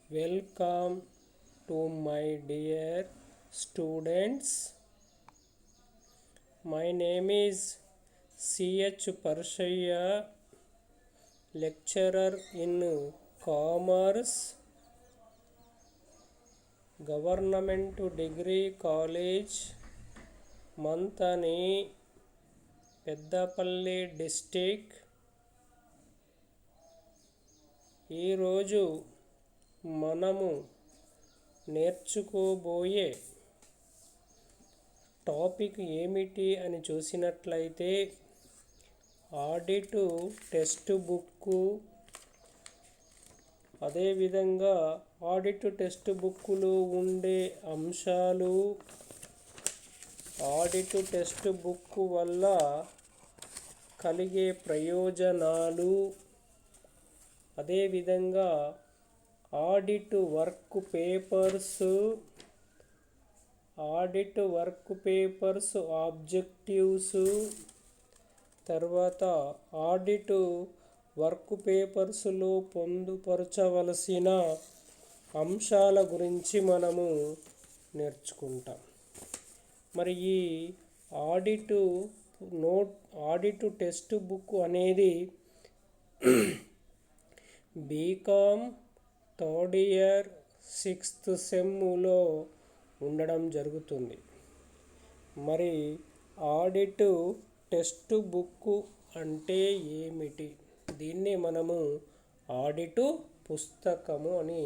Welcome to my dear students. My name is C.H. Parshaya, lecturer in Commerce, Government Degree College, Mantani, Peddapalli district. ఈరోజు మనము నేర్చుకోబోయే topic ఏమిటి అని చూసినట్లయితే audit text book, అదేవిధంగా audit text బుక్లో ఉండే అంశాలు, ఆడిట్ టెక్స్ట్ బుక్ వల్ల కలిగే ప్రయోజనాలు, అదేవిధంగా ఆడిట్ వర్క్ పేపర్స్ ఆబ్జెక్టివ్స్, తర్వాత ఆడిట్ వర్క్ పేపర్స్లో పొందుపరచవలసిన అంశాల గురించి మనము నేర్చుకుంటాం. మరి ఈ ఆడిట్ టెక్స్ట్ బుక్ అనేది బీకామ్ థర్డ్ ఇయర్ 6th సెమ్లో ఉండడం జరుగుతుంది. మరి ఆడిట్ టెక్స్ట్ బుక్ అంటే ఏమిటి? దీన్ని మనము ఆడిట్ పుస్తకము అని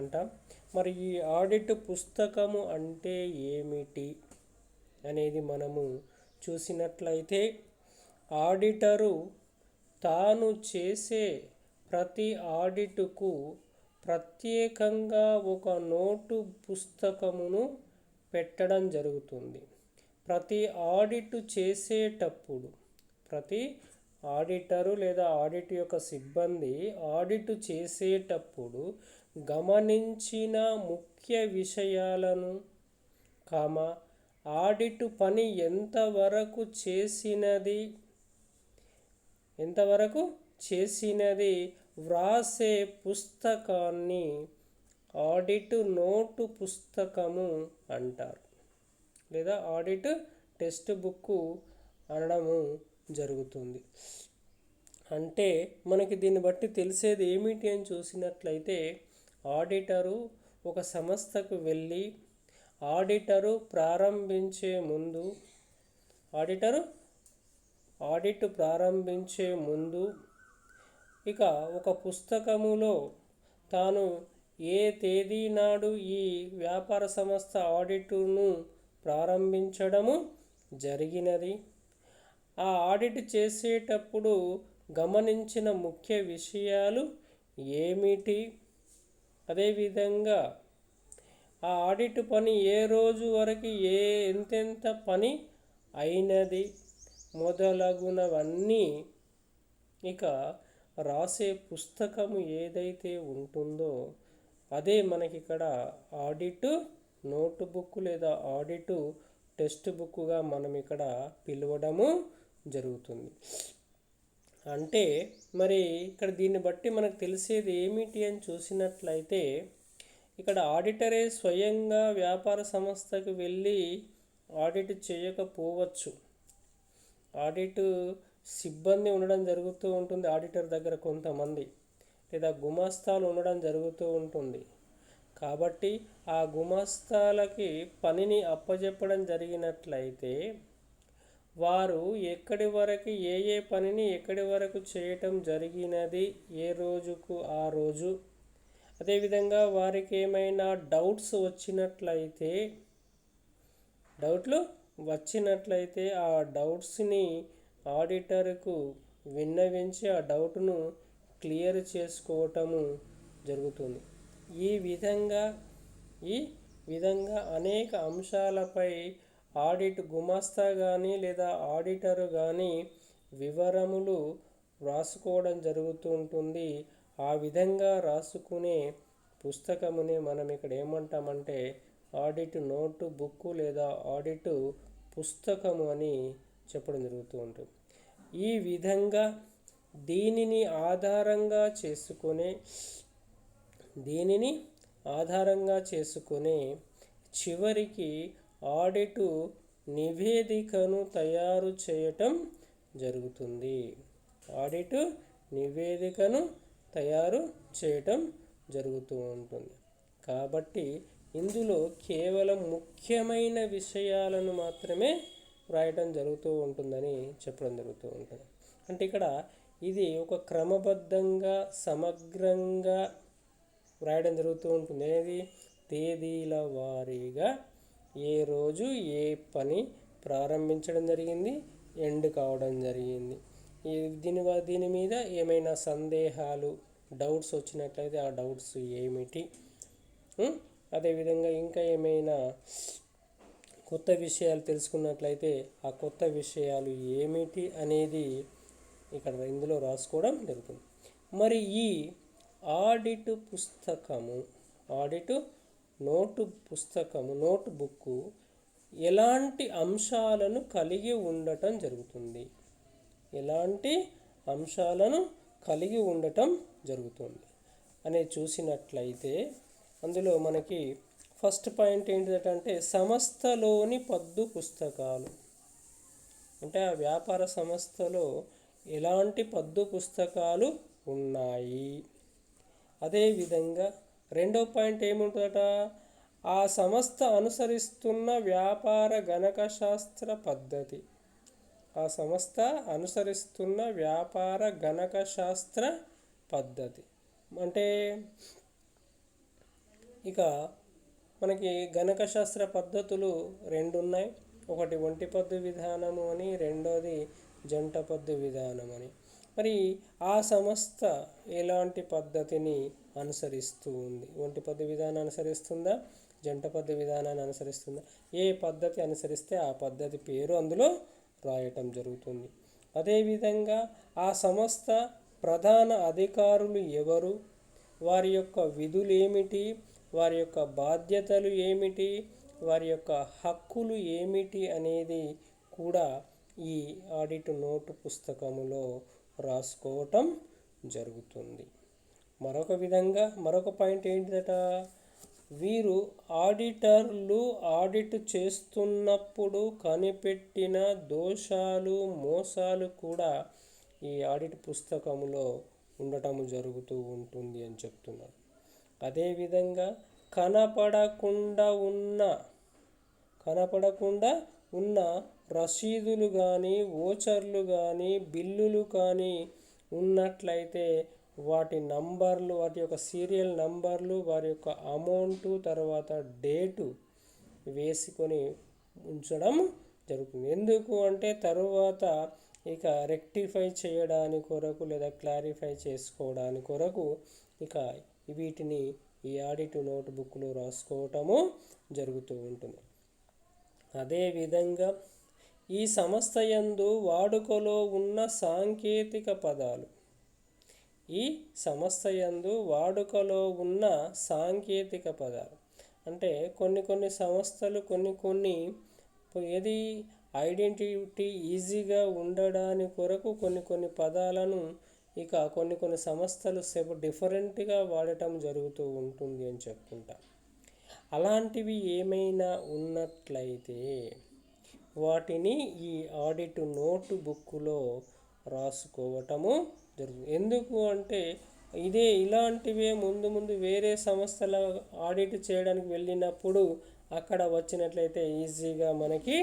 అంటాం. మరి ఈ ఆడిట్ పుస్తకము అంటే ఏమిటి అనేది మనము చూసినట్లయితే, ఆడిటరు తాను చేసే ప్రతి ఆడిట్కు ప్రత్యేకంగా ఒక నోటు పుస్తకమును పెట్టడం జరుగుతుంది. ప్రతి ఆడిట్ చేసేటప్పుడు ప్రతి ఆడిటరు లేదా ఆడిట్ యొక్క సిబ్బంది ఆడిట్ చేసేటప్పుడు గమనించిన ముఖ్య విషయాలను, ఆడిట్ పని ఎంతవరకు చేసినది వ్రాసే పుస్తకాన్ని ఆడిట్ నోటు పుస్తకము అంటారు, లేదా ఆడిట్ టెక్స్ట్ బుక్ అనడము జరుగుతుంది. అంటే మనకి దీన్ని బట్టి తెలిసేది ఏమిటి అని చూసినట్లయితే, ఆడిటరు ఒక సంస్థకు వెళ్ళి ఆడిట్ ప్రారంభించే ముందు ఇక ఒక పుస్తకములో తాను ఏ తేదీ నాడు ఈ వ్యాపార సంస్థ ఆడిట్ను ప్రారంభించడము జరిగినది, ఆ ఆడిట్ చేసేటప్పుడు గమనించిన ముఖ్య విషయాలు ఏమిటి, అదేవిధంగా ఆ ఆడిట్ పని ఏ రోజు వరకు ఎంతెంత పని అయినది మొదలగునవన్నీ ఇక రాసే పుస్తకము ఏదైతే ఉంటుందో అదే మనకి ఇక్కడ ఆడిట్ నోట్ బుక్ లేదా ఆడిట్ టెక్స్ట్ బుక్గా మనం ఇక్కడ పిలవడము జరుగుతుంది. అంటే మరి ఇక్కడ దీన్ని బట్టి మనకు తెలిసేది ఏమిటి అని చూసినట్లయితే, ఇక్కడ ఆడిటరే స్వయంగా వ్యాపార సంస్థకు వెళ్ళి ఆడిట్ చేయకపోవచ్చు. ఆడిట్ సిబ్బంది ఉండడం జరుగుతూ ఉంటుంది ఆడిటర్ దగ్గర, కొంతమంది లేదా గుమాస్తాలు ఉండడం జరుగుతూ ఉంటుంది. కాబట్టి ఆ గుమాస్తాలకి పనిని అప్పజెప్పడం జరిగినట్లయితే వారు ఎక్కడి వరకు ఏ పనిని ఎక్కడి వరకు చేయటం జరిగినది ఏ రోజుకు ఆ రోజు, అదేవిధంగా వారికి ఏమైనా డౌట్లు వచ్చినట్లయితే ఆ డౌట్స్ని ఆడిటర్కు విన్నవించి ఆ డౌట్ను క్లియర్ చేసుకోవటము జరుగుతుంది. ఈ విధంగా అనేక అంశాలపై ఆడిట్ గుమాస్తా కానీ లేదా ఆడిటర్ కానీ వివరములు రాసుకోవడం జరుగుతూ ఉంటుంది. ఆ విధంగా రాసుకునే పుస్తకమునే మనం ఇక్కడ ఏమంటామంటే ఆడిట్ నోటు బుక్ లేదా ఆడిట్ పుస్తకము అని చెప్పడం జరుగుతూ ఉంటుంది. ఈ విధంగా దీనిని ఆధారంగా చేసుకునే దీనిని ఆధారంగా చేసుకుని చివరికి ఆడిటు నివేదికను తయారు చేయటం జరుగుతుంది. ఆడిటు నివేదికను తయారు చేయటం జరుగుతూ ఉంటుంది. కాబట్టి ఇందులో కేవలం ముఖ్యమైన విషయాలను మాత్రమే వ్రాయటం జరుగుతూ ఉంటుందని చెప్పడం జరుగుతూ ఉంటుంది. అంటే ఇక్కడ ఇది ఒక క్రమబద్ధంగా సమగ్రంగా వ్రాయడం జరుగుతూ ఉంటుంది. ఏది తేదీల వారీగా ఏ రోజు ఏ పని ప్రారంభించడం జరిగింది, ఎండ్ కావడం జరిగింది. దీని మీద ఏమైనా సందేహాలు డౌట్స్ వచ్చినట్లయితే ఆ డౌట్స్ ఏమిటి, అదేవిధంగా ఇంకా ఏమైనా కొత్త విషయాలు తెలుసుకున్నట్లయితే ఆ కొత్త విషయాలు ఏమిటి అనేది ఇక్కడ ఇందులో రాసుకోవడం జరుగుతుంది. మరి ఈ ఆడిట్ పుస్తకము, ఆడిట్ నోట్ బుక్ ఎలాంటి అంశాలను కలిగి ఉండటం జరుగుతుంది, ఎలాంటి అంశాలను కలిగి ఉండటం జరుగుతుంది అనేది చూసినట్లయితే అందులో మనకి ఫస్ట్ పాయింట్ ఏంటిదంటే సంస్థలోని పద్దు పుస్తకాలు. అంటే ఆ వ్యాపార సంస్థలో ఎలాంటి పద్దు పుస్తకాలు ఉన్నాయి. అదేవిధంగా రెండో పాయింట్ ఏముంటుందట, ఆ సంస్థ అనుసరిస్తున్న వ్యాపార గణకశాస్త్ర పద్ధతి. ఆ సంస్థ అనుసరిస్తున్న వ్యాపార గణకశాస్త్ర పద్ధతి అంటే ఇక మనకి గణకశాస్త్ర పద్ధతులు రెండు ఉన్నాయి. ఒకటి ఒంటి పద్దు విధానము అని, రెండోది జంట పద్దు విధానం అని. మరి ఆ సంస్థ ఎలాంటి పద్ధతిని అనుసరిస్తూ ఉంది? ఒంటి పద్దు విధానం అనుసరిస్తుందా, జంట పద్దు విధానాన్ని అనుసరిస్తుందా? ఏ పద్ధతి అనుసరిస్తే ఆ పద్ధతి పేరు అందులో రాయటం జరుగుతుంది. అదేవిధంగా ఆ సంస్థ ప్రధాన అధికారులు ఎవరు, వారి యొక్క విధులు ఏమిటి, వారి యొక్క బాధ్యతలు ఏమిటి, వారి యొక్క హక్కులు ఏమిటి అనేది కూడా ఈ ఆడిట్ నోటు పుస్తకములో రాసుకోవటం జరుగుతుంది. మరొక పాయింట్ ఏంటిదట, వీరు ఆడిటర్లు ఆడిట్ చేస్తున్నప్పుడు కనిపెట్టిన దోషాలు మోసాలు కూడా ఈ ఆడిట్ పుస్తకములో ఉండటం జరుగుతూ ఉంటుంది అని చెప్తున్నారు. అదేవిధంగా కనపడకుండా ఉన్న రసీదులు కానీ, ఓచర్లు కానీ, బిల్లులు కానీ ఉన్నట్లయితే వాటి నంబర్లు, వాటి యొక్క సీరియల్ నంబర్లు, వారి యొక్క అమౌంటు, తర్వాత డేటు వేసుకొని ఉంచడం జరుగుతుంది. ఎందుకు అంటే తరువాత ఇక రెక్టిఫై చేయడానికి కొరకు లేదా క్లారిఫై చేసుకోవడానికి కొరకు ఇక వీటిని ఈ ఆడిట్ నోట్బుక్లో రాసుకోవటము జరుగుతూ ఉంటుంది. అదేవిధంగా ఈ సంస్థ యందు వాడుకలో ఉన్న సాంకేతిక పదాలు, ఈ సంస్థ యందు వాడుకలో ఉన్న సాంకేతిక పదాలు అంటే కొన్ని సంస్థలు కొన్ని ఏది ఐడెంటిటీ ఈజీగా ఉండడానికి కొరకు కొన్ని పదాలను ఇక కొన్ని సంస్థలు డిఫరెంట్గా వాడటం జరుగుతూ ఉంటుంది అని చెప్పుకుంటా. అలాంటివి ఏమైనా ఉన్నట్లయితే వాటిని ఈ ఆడిట్ నోటు బుక్లో రాసుకోవటము జరుగుతుంది. ఎందుకు అంటే ఇలాంటివే ముందు వేరే సంస్థల ఆడిట్ చేయడానికి వెళ్ళినప్పుడు అక్కడ వచ్చినట్లయితే ఈజీగా మనకి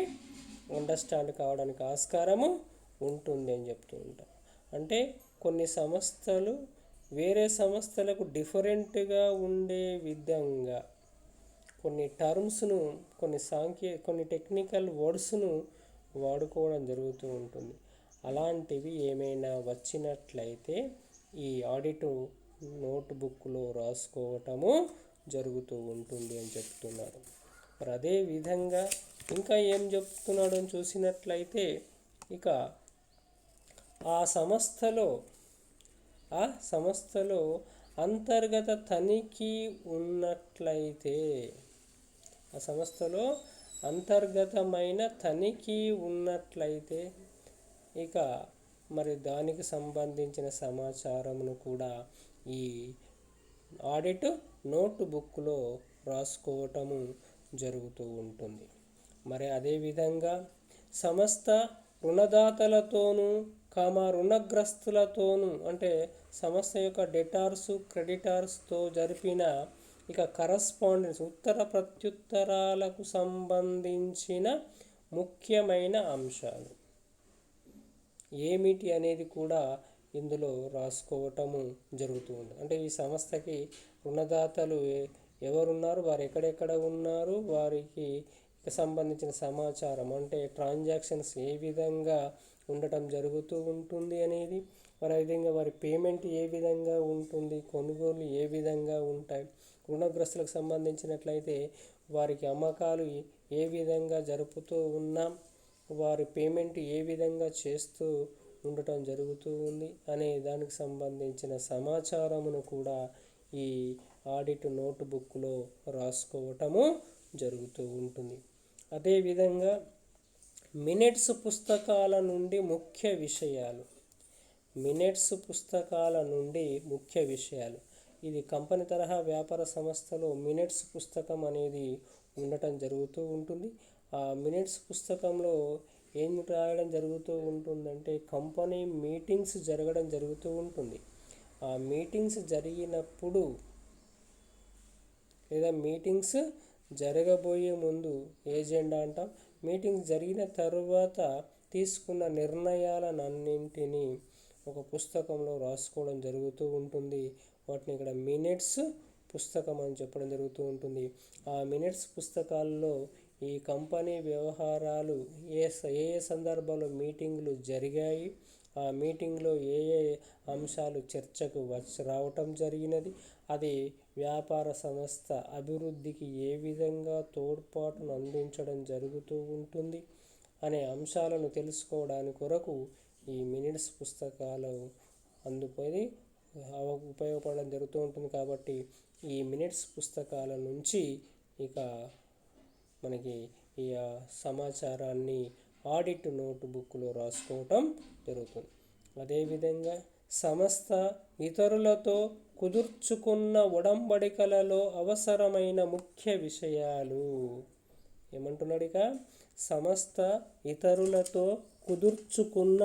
అండర్స్టాండ్ కావడానికి ఆస్కారము ఉంటుంది అని చెప్తూ ఉంటాం. అంటే కొన్ని సంస్థలు వేరే సంస్థలకు డిఫరెంట్గా ఉండే విధంగా కొన్ని టర్మ్స్ను, కొన్ని టెక్నికల్ వర్డ్స్ను వాడుకోవడం జరుగుతూ ఉంటుంది. అలాంటివి ఏమైనా వచ్చినట్లయితే ఈ ఆడిట్ నోట్బుక్లో రాసుకోవటము జరుగుతూ ఉంటుంది అని చెప్తున్నారు. మరి అదేవిధంగా ఇంకా ఏం చెప్తున్నాడు అని చూసినట్లయితే ఇక ఆ సంస్థలో అంతర్గత తనిఖీ ఉన్నట్లయితే, ఆ సంస్థలో అంతర్గతమైన తనిఖీ ఉన్నట్లయితే ఇక మరి దానికి సంబంధించిన సమాచారమును కూడా ఈ ఆడిట్ నోట్ బుక్లో రాసుకోవటము జరుగుతూ ఉంటుంది. మరి అదేవిధంగా సంస్థ రుణదాతలతోనూ రుణగ్రస్తులతోనూ అంటే సంస్థ యొక్క డెటార్స్ క్రెడిటార్స్తో జరిపిన కరస్పాండెన్స్ ఉత్తర ప్రత్యుత్తరాలకు సంబంధించిన ముఖ్యమైన అంశాలు ఏమిటి అనేది కూడా ఇందులో రాసుకోవటము జరుగుతుంది. అంటే ఈ సంస్థకి రుణదాతలు ఎవరున్నారు, వారు ఎక్కడెక్కడ ఉన్నారు, వారికి సంబంధించిన సమాచారం అంటే ట్రాన్సాక్షన్స్ ఏ విధంగా ఉండటం జరుగుతూ ఉంటుంది అనేది, మరి విధంగా వారి పేమెంట్ ఏ విధంగా ఉంటుంది, కొనుగోలు ఏ విధంగా ఉంటాయి, రుణగ్రస్తులకు సంబంధించినట్లయితే వారికి అమ్మకాలు ఏ విధంగా జరుపుతూ ఉన్నాం, వారి పేమెంట్ ఏ విధంగా చేస్తూ ఉండటం జరుగుతూ ఉంది అనే దానికి సంబంధించిన సమాచారమును కూడా ఈ ఆడిట్ నోట్ బుక్లో రాసుకోవటము జరుగుతూ ఉంటుంది. అదేవిధంగా మినిట్స్ పుస్తకాల నుండి ముఖ్య విషయాలు ఇది కంపెనీ తరహా వ్యాపార సంస్థలో మినిట్స్ పుస్తకం అనేది ఉండటం జరుగుతూ ఉంటుంది. ఆ మినిట్స్ పుస్తకంలో ఏం రాయడం జరుగుతూ ఉంటుందంటే కంపెనీ మీటింగ్స్ జరగడం జరుగుతూ ఉంటుంది. ఆ మీటింగ్స్ జరిగినప్పుడు లేదా మీటింగ్స్ జరగబోయే ముందు ఏజెండా అంటాం, మీటింగ్స్ జరిగిన తర్వాత తీసుకున్న నిర్ణయాలన్నింటినీ ఒక పుస్తకంలో రాసుకోవడం జరుగుతూ ఉంటుంది. వాటిని ఇక్కడ మినిట్స్ పుస్తకం అని చెప్పడం జరుగుతూ ఉంటుంది. ఆ మినిట్స్ పుస్తకాల్లో ఈ కంపెనీ వ్యవహారాలు ఏ ఏ సందర్భంలో మీటింగులు జరిగాయి, ఆ మీటింగ్లో ఏ ఏ అంశాలు చర్చకు రావటం జరిగినది, అది వ్యాపార సంస్థ అభివృద్ధికి ఏ విధంగా తోడ్పాటును అందించడం జరుగుతూ ఉంటుంది అనే అంశాలను తెలుసుకోవడానికి కొరకు ఈ మినిట్స్ పుస్తకాలు అందుకొని ఉపయోగపడడం జరుగుతూ ఉంటుంది. కాబట్టి ఈ మినిట్స్ పుస్తకాల నుంచి మనకి ఈ సమాచారాన్ని ఆడిట్ నోట్ బుక్లో రాసుకోవటం జరుగుతుంది. అదేవిధంగా సంస్థ ఇతరులతో కుదుర్చుకున్న ఉడంబడికలలో అవసరమైన ముఖ్య విషయాలు ఏమంటున్నాడు ఇక, సంస్థ ఇతరులతో కుదుర్చుకున్న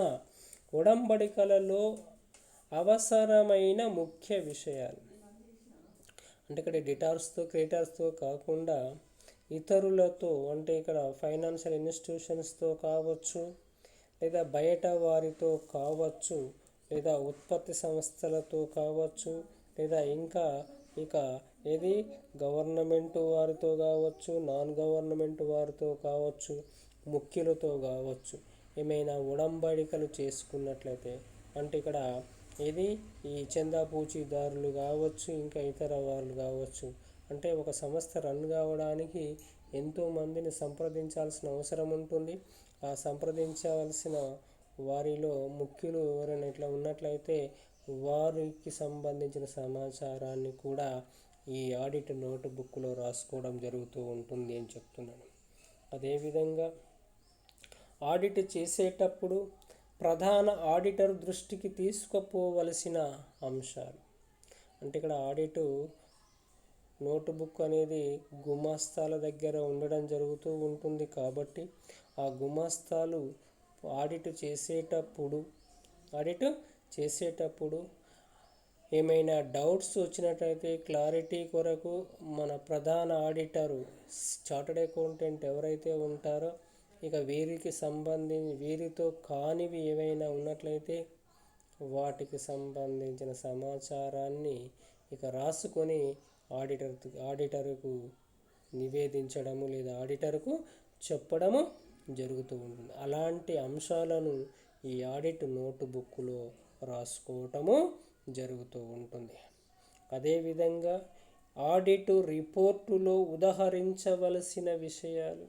ఉడంబడికలలో అవసరమైన ముఖ్య విషయాలు అంటే ఇక్కడ డెటార్స్తో క్రెడిటార్స్తో కాకుండా ఇతరులతో అంటే ఇక్కడ ఫైనాన్షియల్ ఇన్స్టిట్యూషన్స్తో కావచ్చు, లేదా బయట వారితో కావచ్చు, లేదా ఉత్పత్తి సంస్థలతో కావచ్చు, లేదా ఏది గవర్నమెంట్ వారితో కావచ్చు, నాన్ గవర్నమెంట్ వారితో కావచ్చు, ముఖ్యులతో కావచ్చు, ఏమైనా ఉడంబడికలు చేసుకున్నట్లయితే అంటే ఇక్కడ ఈ చందా పూచీదారులు కావచ్చు, ఇంకా ఇతర వాళ్ళు కావచ్చు, అంటే ఒక సంస్థ రన్ కావడానికి ఎంతోమందిని సంప్రదించాల్సిన అవసరం ఉంటుంది. ఆ సంప్రదించాల్సిన వారిలో ముఖ్యులు ఎవరైనా ఇట్లా ఉన్నట్లయితే వారికి సంబంధించిన సమాచారాన్ని కూడా ఈ ఆడిట్ నోట్ బుక్లో రాసుకోవడం జరుగుతూ ఉంటుంది అని చెప్తున్నాను. అదేవిధంగా ఆడిట్ చేసేటప్పుడు ప్రధాన ఆడిటర్ దృష్టికి తీసుకుపోవలసిన అంశాలు అంటే ఇక్కడ ఆడిట్ నోట్బుక్ అనేది గుమాస్తాల దగ్గర ఉండడం జరుగుతూ ఉంటుంది. కాబట్టి ఆ గుమాస్తాలు ఆడిట్ చేసేటప్పుడు ఏమైనా డౌట్స్ వచ్చినట్లయితే క్లారిటీ కొరకు మన ప్రధాన ఆడిటరు చార్టర్డ్ అకౌంటెంట్ ఎవరైతే ఉంటారో వీరితో కానివి ఏవైనా ఉన్నట్లయితే వాటికి సంబంధించిన సమాచారాన్ని రాసుకొని ఆడిటర్కు నివేదించడము లేదా ఆడిటర్కు చెప్పడము జరుగుతూ ఉంటుంది. అలాంటి అంశాలను ఈ ఆడిట్ నోట్ బుక్లో రాసుకోవటము జరుగుతూ ఉంటుంది. అదేవిధంగా ఆడిట్ రిపోర్టులో ఉదహరించవలసిన విషయాలు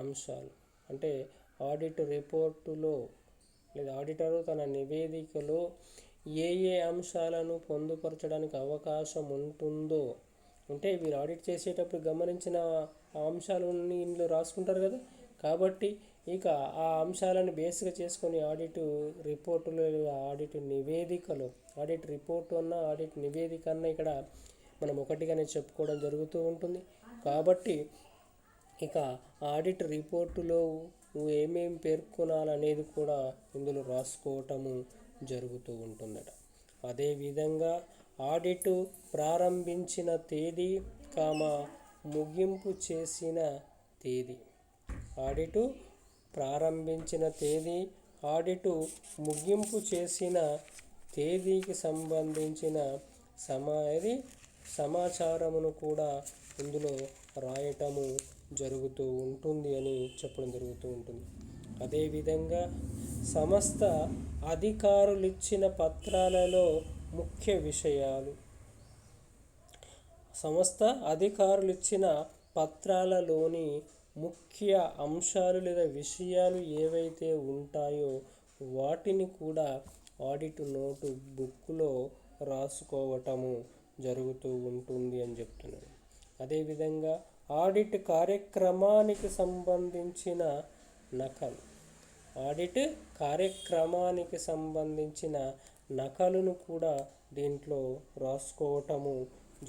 అంశాలు అంటే ఆడిట్ రిపోర్టులో లేదా ఆడిటరు తన నివేదికలో ఏ ఏ అంశాలను పొందుపరచడానికి అవకాశం ఉంటుందో అంటే వీరు ఆడిట్ చేసేటప్పుడు గమనించిన అంశాలన్నీ ఇందులో రాసుకుంటారు కదా. కాబట్టి ఇక ఆ అంశాలను బేస్గా చేసుకొని ఆడిట్ రిపోర్టులు, ఆడిట్ నివేదికలు, ఆడిట్ రిపోర్టు అన్న ఆడిట్ నివేదిక అన్న ఇక్కడ మనం ఒకటిగానే చెప్పుకోవడం జరుగుతూ ఉంటుంది. కాబట్టి ఇక ఆడిట్ రిపోర్టులో నువ్వు ఏమేమి పేర్కొనాలనేది కూడా ఇందులో రాసుకోవటము జరుగుతూ ఉంటుందట. అదేవిధంగా ఆడిట్ ప్రారంభించిన తేదీ, ముగింపు చేసిన తేదీ. ఆడిటు ప్రారంభించిన తేదీ, ఆడిటు ముగింపు చేసిన తేదీకి సంబంధించిన సమాచారమును కూడా ఇందులో రాయటము జరుగుతూ ఉంటుంది అని చెప్పడం జరుగుతూ ఉంటుంది. అదేవిధంగా సంస్థ అధికారులిచ్చిన పత్రాలలో ముఖ్య విషయాలు. సంస్థ అధికారులిచ్చిన పత్రాలలోని ముఖ్య అంశాలు లేదా విషయాలు ఏవైతే ఉంటాయో వాటిని కూడా ఆడిట్ నోటు బుక్లో రాసుకోవటము జరుగుతూ ఉంటుంది అని చెప్తున్నాను. అదేవిధంగా ఆడిట్ కార్యక్రమానికి సంబంధించిన నకలు. ఆడిట్ కార్యక్రమానికి సంబంధించిన నకలును కూడా దీంట్లో రాసుకోవటము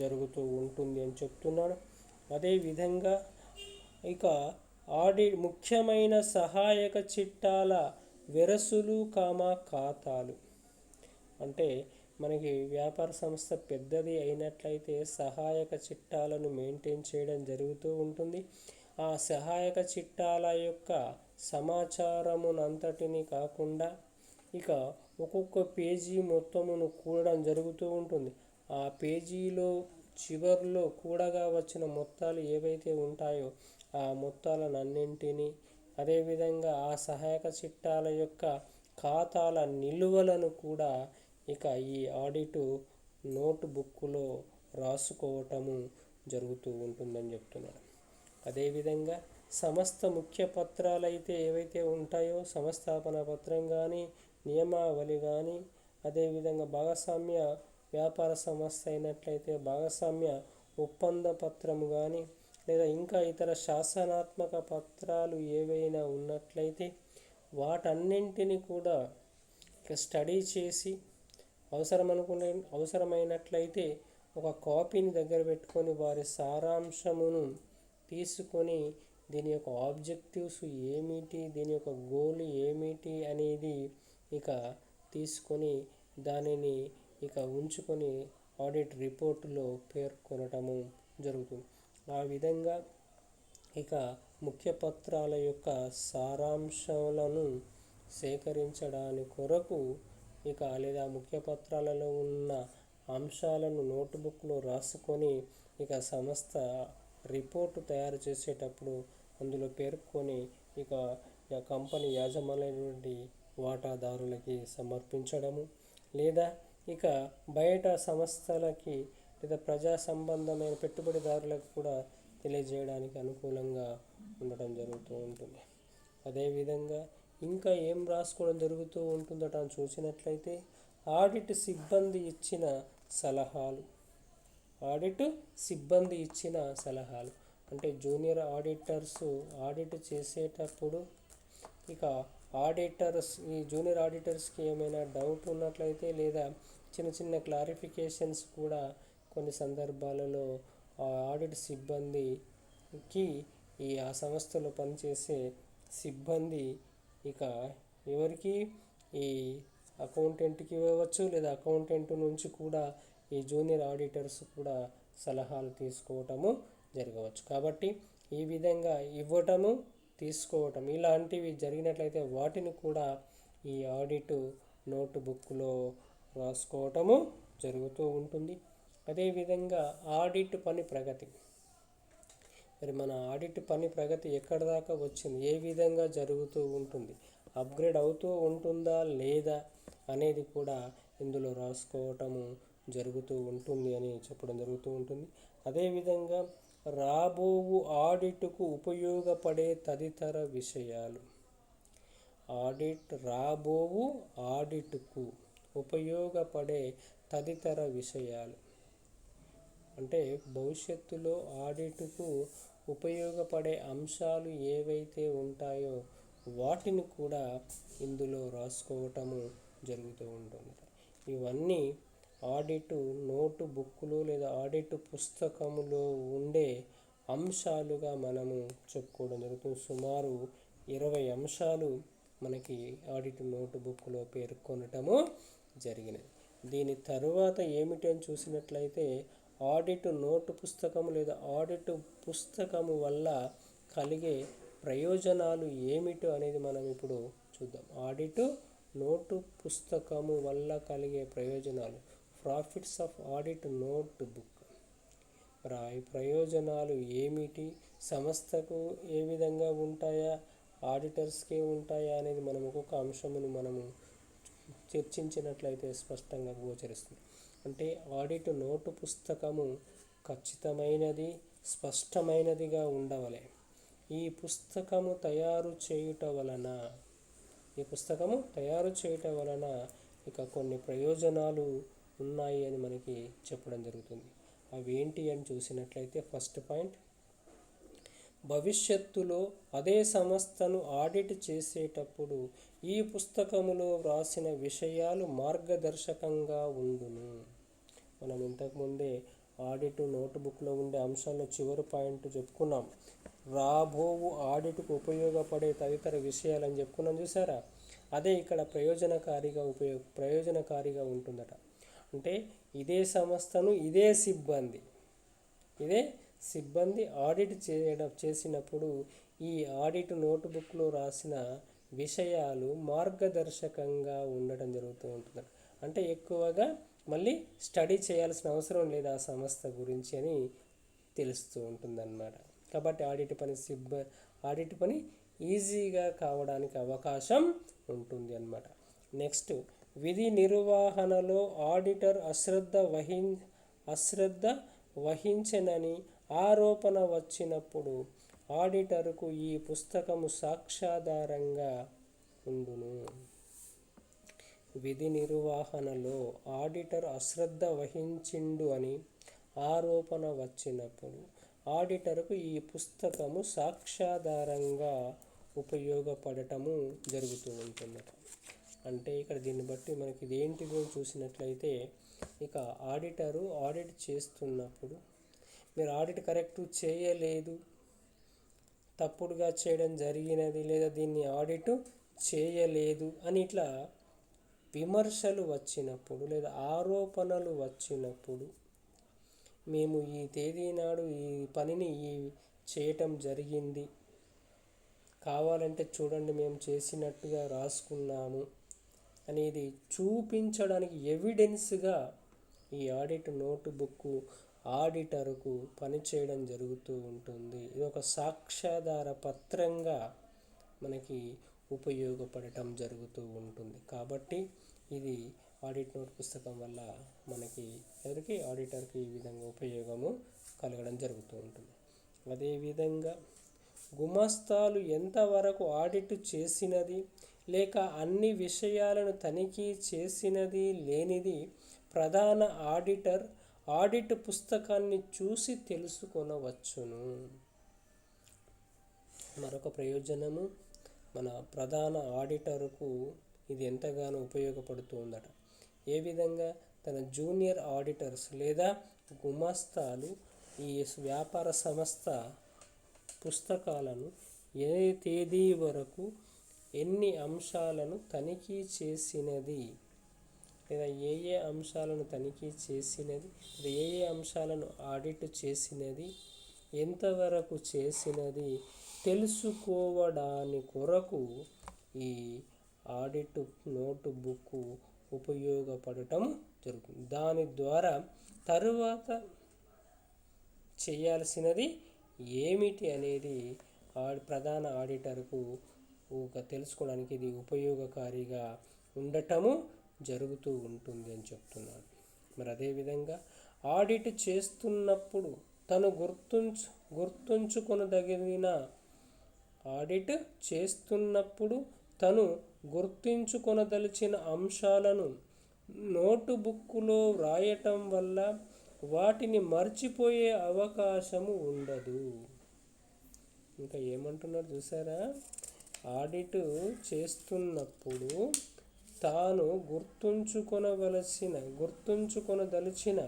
జరుగుతూ ఉంటుంది అని చెప్తున్నాడు. అదేవిధంగా ఇక ఆడిట్ ముఖ్యమైన సహాయక చిట్టాల వెరసులు, ఖాతాలు. అంటే మనకి వ్యాపార సంస్థ పెద్దది అయినట్లయితే సహాయక చిట్టాలను మెయింటైన్ చేయడం జరుగుతూ ఉంటుంది. ఆ సహాయక చిట్టాల యొక్క సమాచారమునంతటిని కాకుండా ఇక ఒక్కొక్క పేజీ మొత్తమును కూడడం జరుగుతూ ఉంటుంది. ఆ పేజీలో చివరిలో కూడగా వచ్చిన మొత్తాలు ఏవైతే ఉంటాయో ఆ మొత్తాలన్నింటినీ, అదేవిధంగా ఆ సహాయక చిట్టాల యొక్క ఖాతాల నిలువలను కూడా ఇక ఈ ఆడిటు నోట్ బుక్లో రాసుకోవటము జరుగుతూ ఉంటుందని చెప్తున్నాడు. అదేవిధంగా సంస్థ ముఖ్య పత్రాలు అయితే ఏవైతే ఉంటాయో సంస్థాపన పత్రం కానీ, నియమావళి కానీ, అదేవిధంగా భాగస్వామ్య వ్యాపార సంస్థ అయినట్లయితే భాగస్వామ్య ఒప్పంద పత్రము కానీ, లేదా ఇంకా ఇతర శాసనాత్మక పత్రాలు ఏవైనా ఉన్నట్లయితే వాటన్నింటినీ కూడా స్టడీ చేసి అవసరమైనట్లయితే ఒక కాపీని దగ్గర పెట్టుకొని వారి సారాంశమును తీసుకొని దీని యొక్క ఆబ్జెక్టివ్స్ ఏమిటి, దీని యొక్క గోల్ ఏమిటి అనేది ఇక తీసుకొని దానిని ఇక ఉంచుకొని ఆడిట్ రిపోర్టులో పేర్కొనటము జరుగుతుంది. ఆ విధంగా ఇక ముఖ్య పత్రాల యొక్క సారాంశాలను సేకరించడానికి కొరకు ఇక లేదా ముఖ్య పత్రాలలో ఉన్న అంశాలను నోట్బుక్లో రాసుకొని ఇక సంస్థ రిపోర్టు తయారు చేసేటప్పుడు అందులో పేర్కొని ఇక కంపెనీ యాజమాన్యమైనటువంటి వాటాదారులకి సమర్పించడము, లేదా ఇక బయట సంస్థలకి లేదా ప్రజా సంబంధమైన పెట్టుబడిదారులకు కూడా తెలియజేయడానికి అనుకూలంగా ఉండటం జరుగుతూ ఉంటుంది. అదేవిధంగా ఇంకా ఏం రాసుకోవడం జరుగుతూ ఉంటుందట అని చూసినట్లయితే ఆడిట్ సిబ్బంది ఇచ్చిన సలహాలు. ఆడిట్ సిబ్బంది ఇచ్చిన సలహాలు అంటే జూనియర్ ఆడిటర్స్ ఆడిట్ చేసేటప్పుడు ఇక ఈ జూనియర్ ఆడిటర్స్కి ఏమైనా డౌట్ ఉన్నట్లయితే లేదా చిన్న చిన్న క్లారిఫికేషన్స్ కూడా కొన్ని సందర్భాలలో ఆ ఆడిట్ సిబ్బందికి ఆ సంస్థలో పనిచేసే సిబ్బంది ఇక ఎవరికి ఈ అకౌంటెంట్కి ఇవ్వవచ్చు, లేదా అకౌంటెంట్ నుంచి కూడా ఈ జూనియర్ ఆడిటర్స్ కూడా సలహాలు తీసుకోవటము జరగవచ్చు. కాబట్టి ఈ విధంగా ఇవ్వటము, తీసుకోవటం ఇలాంటివి జరిగినట్లయితే వాటిని కూడా ఈ ఆడిట్ నోట్ బుక్లో రాసుకోవటము జరుగుతూ ఉంటుంది. అదేవిధంగా ఆడిట్ పని ప్రగతి. మరి మన ఆడిట్ పని ప్రగతి ఎక్కడి దాకా వచ్చింది, ఏ విధంగా జరుగుతూ ఉంటుంది, అప్గ్రేడ్ అవుతూ ఉంటుందా లేదా అనేది కూడా ఇందులో రాసుకోవటము జరుగుతూ ఉంటుంది అని చెప్పడం జరుగుతూ ఉంటుంది. అదేవిధంగా రాబోవు ఆడిట్కు ఉపయోగపడే తదితర విషయాలు. రాబోవు ఆడిట్కు ఉపయోగపడే తదితర విషయాలు అంటే భవిష్యత్తులో ఆడిట్కు ఉపయోగపడే అంశాలు ఏవైతే ఉంటాయో వాటిని కూడా ఇందులో రాసుకోవటము జరుగుతూ ఉంటుంది. ఇవన్నీ ఆడిట్ నోటు బుక్లో లేదా ఆడిట్ పుస్తకములో ఉండే అంశాలుగా మనము చెప్పుకోవడం జరుగుతుంది. సుమారు 20 అంశాలు మనకి ఆడిట్ నోటు బుక్లో పేర్కొనటము జరిగినది. దీని తరువాత ఏమిటి అని చూసినట్లయితే ఆడిట్ నోటు పుస్తకము లేదా ఆడిట్ పుస్తకము వల్ల కలిగే ప్రయోజనాలు ఏమిటో అనేది మనం ఇప్పుడు చూద్దాం. ఆడిట్ నోటు పుస్తకము వల్ల కలిగే ప్రయోజనాలు, profits of audit note book. ఈ ప్రయోజనాలు ఏమిటి, సంస్థకు ఏ విధంగా ఉంటాయా, ఆడిటర్స్కే ఉంటాయా అనేది మనం ఒక్కొక్క అంశమును మనము చర్చించినట్లయితే స్పష్టంగా గోచరిస్తుంది. అంటే ఆడిట్ నోటు పుస్తకము ఖచ్చితమైనది, స్పష్టమైనదిగా ఉండవలే. ఈ పుస్తకము తయారు చేయుట వలన ఇక కొన్ని ప్రయోజనాలు ఉన్నాయి అని మనకి చెప్పడం జరుగుతుంది. అవి ఏంటి అని చూసినట్లయితే ఫస్ట్ పాయింట్, భవిష్యత్తులో అదే సంస్థను ఆడిట్ చేసేటప్పుడు ఈ పుస్తకములో వ్రాసిన విషయాలు మార్గదర్శకంగా ఉండును. మనం ఇంతకుముందే ఆడిట్ నోట్బుక్లో ఉండే అంశాల్లో చివరి పాయింట్ చెప్పుకున్నాం. రాబోవు ఆడిట్కు ఉపయోగపడే తదితర విషయాలని చెప్పుకున్నాం, చూసారా? అదే ఇక్కడ ప్రయోజనకారిగా ఉంటుందట. అంటే ఇదే సంస్థను ఇదే సిబ్బంది ఆడిట్ చేసినప్పుడు ఈ ఆడిట్ నోట్బుక్లో రాసిన విషయాలు మార్గదర్శకంగా ఉండటం జరుగుతూ ఉంటుంది. అంటే ఎక్కువగా మళ్ళీ స్టడీ చేయాల్సిన అవసరం లేదు ఆ సంస్థ గురించి అని తెలుస్తూ ఉంటుందన్నమాట. కాబట్టి ఆడిట్ పని ఈజీగా కావడానికి అవకాశం ఉంటుంది అన్నమాట. నెక్స్ట్, విధి నిర్వహణలో ఆడిటర్ అశ్రద్ధ వహించెనని ఆరోపణ వచ్చినప్పుడు ఆడిటర్కు ఈ పుస్తకము సాక్ష్యాధారంగా ఉండును. విధి నిర్వహణలో ఆడిటర్ అశ్రద్ధ వహించిండు అని ఆరోపణ వచ్చినప్పుడు ఆడిటర్కు ఈ పుస్తకము సాక్ష్యాధారంగా ఉపయోగపడటము జరుగుతూ ఉంటుంది. అంటే ఇక్కడ దీన్ని బట్టి మనకి ఇదేంటిదో చూసినట్లయితే, ఇక ఆడిటరు ఆడిట్ చేస్తున్నప్పుడు మీరు ఆడిట్ కరెక్ట్ చేయలేదు, తప్పుడుగా చేయడం జరిగినది, లేదా దీన్ని ఆడిట్ చేయలేదు అని ఇట్లా విమర్శలు వచ్చినప్పుడు లేదా ఆరోపణలు వచ్చినప్పుడు, మేము ఈ తేదీ నాడు ఈ పనిని చేయటం జరిగింది, కావాలంటే చూడండి మేము చేసినట్టుగా రాసుకున్నాము అనేది చూపించడానికి ఎవిడెన్స్గా ఈ ఆడిట్ నోట్ బుక్ ఆడిటర్కు పనిచేయడం జరుగుతూ ఉంటుంది. ఇది ఒక సాక్ష్యాధార పత్రంగా మనకి ఉపయోగపడటం జరుగుతూ ఉంటుంది. కాబట్టి ఇది ఆడిట్ నోట్ పుస్తకం వల్ల మనకి ఆడిటర్కి ఈ విధంగా ఉపయోగము కలగడం జరుగుతూ ఉంటుంది. అదేవిధంగా గుమస్తాలు ఎంతవరకు ఆడిట్ చేసినది లేక అన్ని విషయాలను తనిఖీ చేసినది లేనిది ప్రధాన ఆడిటర్ ఆడిట్ పుస్తకాన్ని చూసి తెలుసుకొనవచ్చును. మరొక ప్రయోజనము, మన ప్రధాన ఆడిటర్కు ఇది ఎంతగానో ఉపయోగపడుతుందట. ఏ విధంగా? తన జూనియర్ ఆడిటర్స్ లేదా గుమస్తాలు ఈ వ్యాపార సంస్థ పుస్తకాలను ఏ తేదీ వరకు ఎన్ని అంశాలను తనిఖీ చేసినది, లేదా ఏ అంశాలను తనిఖీ చేసినది, ఏ అంశాలను ఆడిట్ చేసినది, ఎంతవరకు చేసినది తెలుసుకోవడాని కొరకు ఈ ఆడిట్ నోట్ బుక్ ఉపయోగపడటం జరుగుతుంది. దాని ద్వారా తరువాత చేయాల్సినది ఏమిటి అనేది ప్రధాన ఆడిటర్కు తెలుసుకోవడానికి ఇది ఉపయోగకారిగా ఉండటము జరుగుతూ ఉంటుంది అని చెప్తున్నాడు. మరి అదేవిధంగా ఆడిట్ చేస్తున్నప్పుడు తను గుర్తుంచుకొనదలిచిన అంశాలను నోటుబుక్కులో వ్రాయటం వల్ల వాటిని మర్చిపోయే అవకాశము ఉండదు. ఇంకా ఏమంటున్నారు చూసారా? ఆడిట్ చేస్తున్నప్పుడు తాను గుర్తుంచుకొనదలిచిన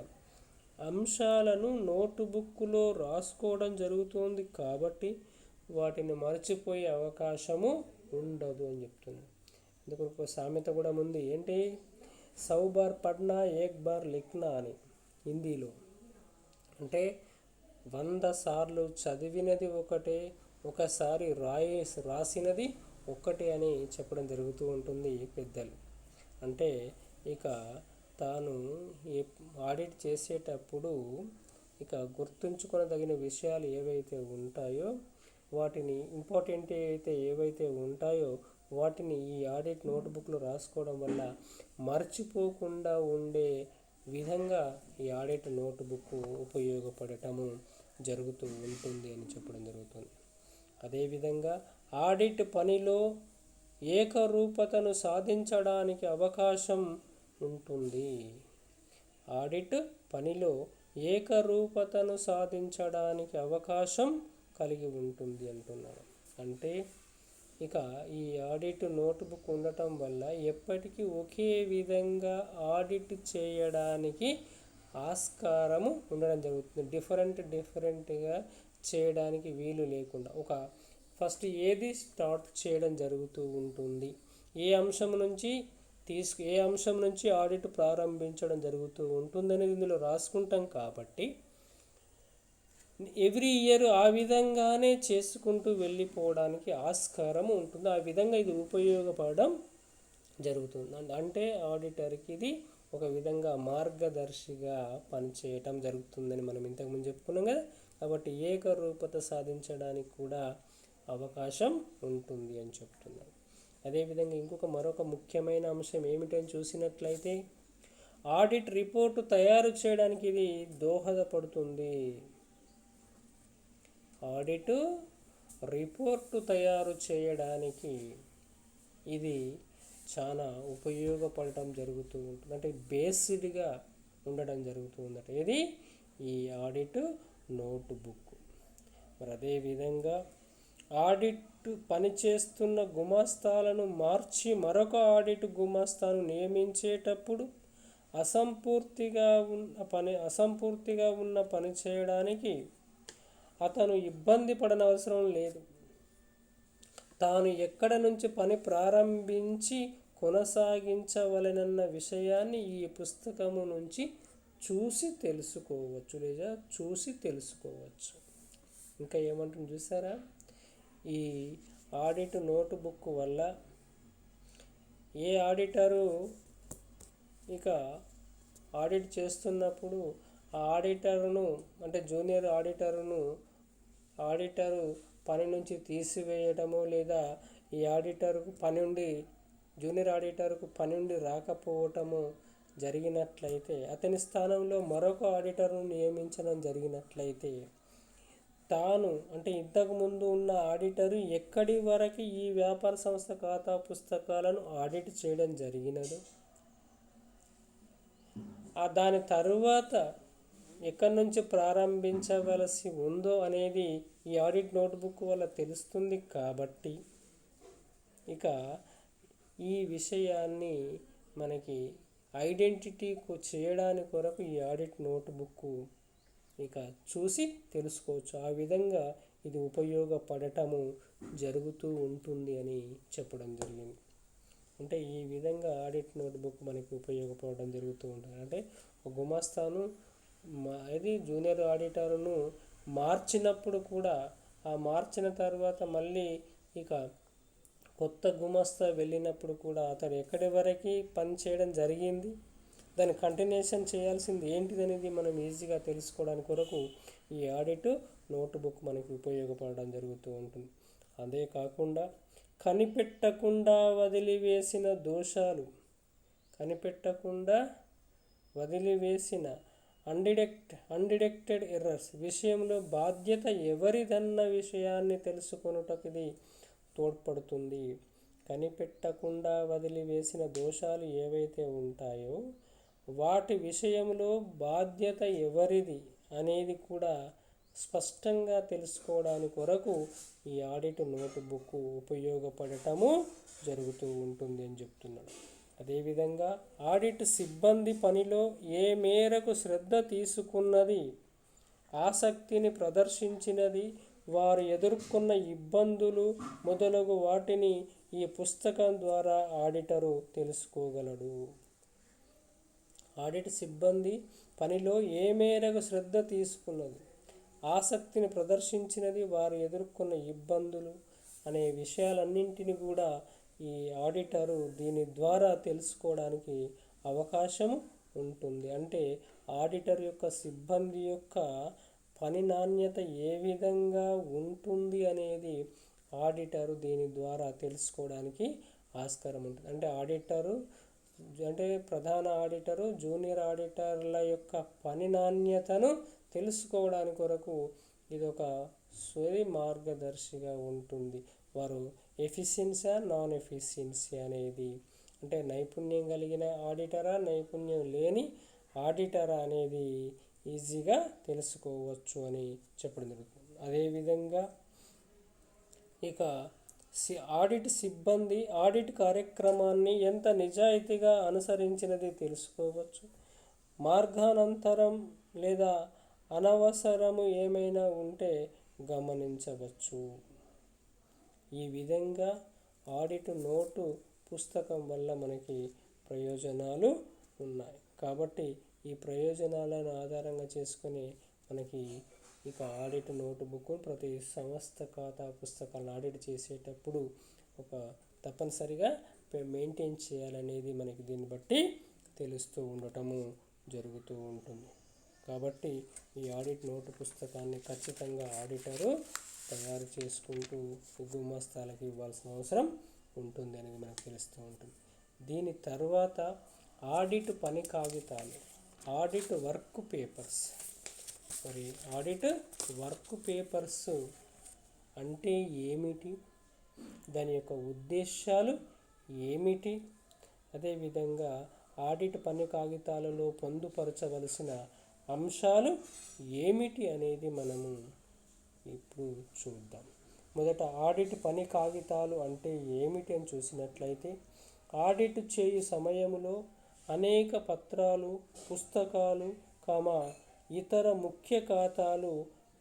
అంశాలను నోటుబుక్లో రాసుకోవడం జరుగుతుంది కాబట్టి వాటిని మర్చిపోయే అవకాశము ఉండదు అని చెప్తుంది. అందుకు ఒక సామెత కూడా ఉంది, ఏంటి, 100 బార్ పడ్నా 1 బార్ లిఖ్నా అని హిందీలో. అంటే 100 సార్లు చదివినది ఒకటే, ఒకసారి రాసినది ఒక్కటే అని చెప్పడం జరుగుతూ ఉంటుంది పెద్దలు. అంటే ఇక తాను ఆడిట్ చేసేటప్పుడు ఇక గుర్తుంచుకొనదగిన విషయాలు ఏవైతే ఉంటాయో, వాటిని ఇంపార్టెంట్ ఏవైతే ఉంటాయో వాటిని ఈ ఆడిట్ నోట్బుక్లో రాసుకోవడం వల్ల మర్చిపోకుండా ఉండే విధంగా ఈ ఆడిట్ నోట్బుక్ ఉపయోగపడటము జరుగుతూ ఉంటుంది అని చెప్పడం జరుగుతుంది. అదేవిధంగా ఆడిట్ పనిలో ఏకరూపతను సాధించడానికి అవకాశం ఉంటుంది. ఆడిట్ పనిలో ఏకరూపతను సాధించడానికి అవకాశం కలిగి ఉంటుంది అంటున్నాడు. అంటే ఇక ఈ ఆడిట్ నోట్బుక్ ఉండటం వల్ల ఎప్పటికీ ఒకే విధంగా ఆడిట్ చేయడానికి ఆస్కారము ఉండడం జరుగుతుంది. డిఫరెంట్గా చేయడానికి వీలు లేకుండా ఫస్ట్ ఏది స్టార్ట్ చేయడం జరుగుతూ ఉంటుంది, ఏ అంశం నుంచి ఆడిట్ ప్రారంభించడం జరుగుతూ ఉంటుందనేది ఇందులో రాసుకుంటాం కాబట్టి ఎవ్రీ ఇయర్ ఆ విధంగానే చేసుకుంటూ వెళ్ళిపోవడానికి ఆస్కారం ఉంటుంది. ఆ విధంగా ఇది ఉపయోగపడడం జరుగుతుంది. అంటే ఆడిటర్కి ఇది ఒక విధంగా మార్గదర్శిగా పనిచేయటం జరుగుతుందని మనం ఇంతకుముందు చెప్పుకున్నాం కదా. కాబట్టి ఏకరూపత సాధించడానికి కూడా అవకాశం ఉంటుంది అని చెప్తున్నాను. అదేవిధంగా మరొక ముఖ్యమైన అంశం ఏమిటని చూసినట్లయితే, ఆడిట్ రిపోర్టు తయారు చేయడానికి ఇది దోహదపడుతుంది. ఆడిట్ రిపోర్టు తయారు చేయడానికి ఇది చాలా ఉపయోగపడటం జరుగుతూ ఉంటుంది. అంటే బేస్డ్గా ఉండడం జరుగుతూ ఉందట ఇది ఈ ఆడిట్ నోట్బుక్. మరి అదేవిధంగా ఆడిట్ పనిచేస్తున్న గుమాస్తాలను మార్చి మరొక ఆడిట్ గుమాస్తాను నియమించేటప్పుడు అసంపూర్తిగా ఉన్న పని చేయడానికి అతను ఇబ్బంది పడనవసరం లేదు. తాను ఎక్కడ నుంచి పని ప్రారంభించి కొనసాగించవలెనన్న విషయాన్ని ఈ పుస్తకము నుంచి చూసి తెలుసుకోవచ్చు. ఇంకా ఏమంటుంది చూసారా, ఈ ఆడిట్ నోట్బుక్ వల్ల ఏ ఆడిటరు ఇక ఆడిట్ చేస్తున్నప్పుడు ఆ ఆడిటరును, అంటే జూనియర్ ఆడిటరు పని నుంచి తీసివేయడమో, లేదా ఈ జూనియర్ ఆడిటర్కు పని నుండి రాకపోవటము జరిగినట్లయితే, అతని స్థానంలో మరొక ఆడిటర్ను నియమించడం జరిగినట్లయితే, తాను అంటే ఇంతకుముందు ఉన్న ఆడిటరు ఎక్కడి వరకు ఈ వ్యాపార సంస్థ ఖాతా పుస్తకాలను ఆడిట్ చేయడం జరిగినదో, దాని తరువాత ఎక్కడి నుంచి ప్రారంభించవలసి ఉందో అనేది ఈ ఆడిట్ నోట్బుక్ వల్ల తెలుస్తుంది. కాబట్టి ఇక ఈ విషయాన్ని మనకి ఐడెంటిటీ చేయడానికి కొరకు ఈ ఆడిట్ నోట్బుక్ ఇక చూసి తెలుసుకోవచ్చు. ఆ విధంగా ఇది ఉపయోగపడటము జరుగుతూ ఉంటుంది అని చెప్పడం జరిగింది. అంటే ఈ విధంగా ఆడిట్ నోట్బుక్ మనకి ఉపయోగపడడం జరుగుతూ ఉంటుంది. అంటే ఒక గుమాస్తాను జూనియర్ ఆడిటర్ను మార్చినప్పుడు కూడా, ఆ మార్చిన తర్వాత మళ్ళీ ఇక కొత్త గుమాస్తా వెళ్ళినప్పుడు కూడా అతను ఎక్కడి వరకు పని చేయడం జరిగింది, దాన్ని కంటిన్యూషన్ చేయాల్సింది ఏంటిదనేది మనం ఈజీగా తెలుసుకోవడానికి కొరకు ఈ ఆడిట్ నోట్బుక్ మనకి ఉపయోగపడడం జరుగుతూ ఉంటుంది. అదే కాకుండా కనిపెట్టకుండా వదిలివేసిన అన్డిటెక్టెడ్ ఎర్రర్స్ విషయంలో బాధ్యత ఎవరిదన్న విషయాన్ని తెలుసుకొనుటకు ఇది తోడ్పడుతుంది. కనిపెట్టకుండా వదిలివేసిన దోషాలు ఏవైతే ఉంటాయో వాటి విషయంలో బాధ్యత ఎవరిది అనేది కూడా స్పష్టంగా తెలుసుకోవడానికి కొరకు ఈ ఆడిట్ నోట్బుక్ ఉపయోగపడటము జరుగుతూ ఉంటుంది అని చెప్తున్నాడు. అదేవిధంగా ఆడిట్ సిబ్బంది పనిలో ఏ మేరకు శ్రద్ధ తీసుకున్నది, ఆసక్తిని ప్రదర్శించినది, వారు ఎదుర్కొన్న ఇబ్బందులు మొదలగు వాటిని ఈ పుస్తకం ద్వారా ఆడిటరు తెలుసుకోగలడు. ఆడిట్ సిబ్బంది పనిలో ఏ మేరకు శ్రద్ధ తీసుకున్నది, ఆసక్తిని ప్రదర్శించినది, వారు ఎదుర్కొన్న ఇబ్బందులు అనే విషయాలన్నింటినీ కూడా ఈ ఆడిటరు దీని ద్వారా తెలుసుకోవడానికి అవకాశం ఉంటుంది. అంటే ఆడిటర్ యొక్క సిబ్బంది యొక్క పని నాణ్యత ఏ విధంగా ఉంటుంది అనేది ఆడిటరు దీని ద్వారా తెలుసుకోవడానికి ఆస్కారం ఉంటుంది. అంటే ఆడిటరు అంటే ప్రధాన ఆడిటరు జూనియర్ ఆడిటర్ల యొక్క పని నాణ్యతను తెలుసుకోవడానికి కొరకు ఇది ఒక మార్గదర్శిగా ఉంటుంది. వారు ఎఫిషియన్సీ నాన్ ఎఫిషియన్సీ అనేది అంటే నైపుణ్యం కలిగిన ఆడిటరా, నైపుణ్యం లేని ఆడిటరా అనేది ఈజీగా తెలుసుకోవచ్చు అని చెప్పడం జరుగుతుంది. అదేవిధంగా ఇక ఆడిట్ సిబ్బంది ఆడిట్ కార్యక్రమాన్ని ఎంత నిజాయితీగా అనుసరించినది తెలుసుకోవచ్చు. మార్గానంతరం లేదా అనవసరము ఏమైనా ఉంటే గమనించవచ్చు. ఈ విధంగా ఆడిట్ నోటు పుస్తకం వల్ల మనకి ప్రయోజనాలు ఉన్నాయి. కాబట్టి ఈ ప్రయోజనాలను ఆధారంగా చేసుకొని మనకి ఇక ఆడిట్ నోట్బుక్ ప్రతి సంస్థ ఖాతా పుస్తకాలను ఆడిట్ చేసేటప్పుడు ఒక తప్పనిసరిగా మెయింటైన్ చేయాలనేది మనకి దీన్ని బట్టి తెలుస్తూ ఉండటము జరుగుతూ ఉంటుంది. కాబట్టి ఈ ఆడిట్ నోటు పుస్తకాన్ని ఖచ్చితంగా ఆడిటరు తయారు చేసుకుంటూ గుమాస్తాలకు ఇవ్వాల్సిన అవసరం ఉంటుంది అనేది మనకు తెలుస్తూ ఉంటుంది. దీని తర్వాత ఆడిట్ పని కాగితాలు, ఆడిట్ వర్క్ పేపర్స్. మరి ఆడిట్ వర్క్ పేపర్స్ అంటే ఏమిటి, దాని యొక్క ఉద్దేశాలు ఏమిటి, అదేవిధంగా ఆడిట్ పని కాగితాలలో పొందుపరచవలసిన అంశాలు ఏమిటి అనేది మనము ఇప్పుడు చూద్దాం. మొదట ఆడిట్ పని కాగితాలు అంటే ఏమిటి అని చూసినట్లయితే, ఆడిట్ చేయు సమయంలో అనేక పత్రాలు, పుస్తకాలు, ఇతర ముఖ్య ఖాతాలు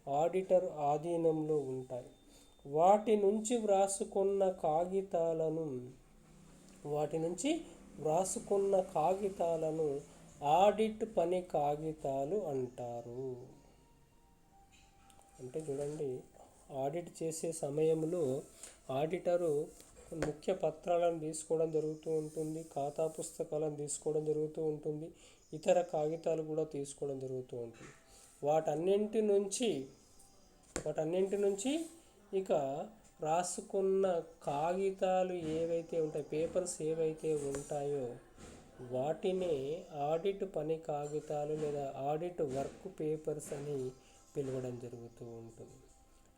ఆడిటర్ ఆధీనంలో ఉంటాయి. వాటి నుంచి వ్రాసుకున్న కాగితాలను ఆడిట్ పని కాగితాలు అంటారు. అంటే చూడండి, ఆడిట్ చేసే సమయంలో ఆడిటరు ముఖ్య పత్రాలను తీసుకోవడం జరుగుతూ ఉంటుంది, ఖాతా పుస్తకాలను తీసుకోవడం జరుగుతూ ఉంటుంది, ఇతర కాగితాలు కూడా తీసుకోవడం జరుగుతూ ఉంటుంది. వాటన్నింటి నుంచి ఇక రాసుకున్న కాగితాలు ఏవైతే ఉంటాయో, పేపర్స్ ఏవైతే ఉంటాయో వాటినే ఆడిట్ పని కాగితాలు లేదా ఆడిట్ వర్క్ పేపర్స్ అని పిలవడం జరుగుతూ ఉంటుంది.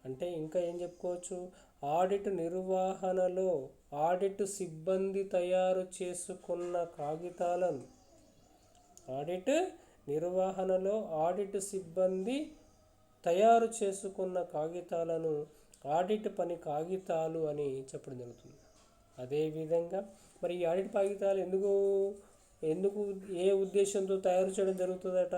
అంటే ఇంకా ఏం చెప్పుకోవచ్చు, ఆడిట్ నిర్వహణలో ఆడిట్ సిబ్బంది తయారు చేసుకున్న కాగితాలను ఆడిట్ పని కాగితాలు అని చెప్పడం జరుగుతుంది. అదేవిధంగా మరి ఈ ఆడిట్ కాగితాలు ఎందుకు ఏ ఉద్దేశంతో తయారు చేయడం జరుగుతుందట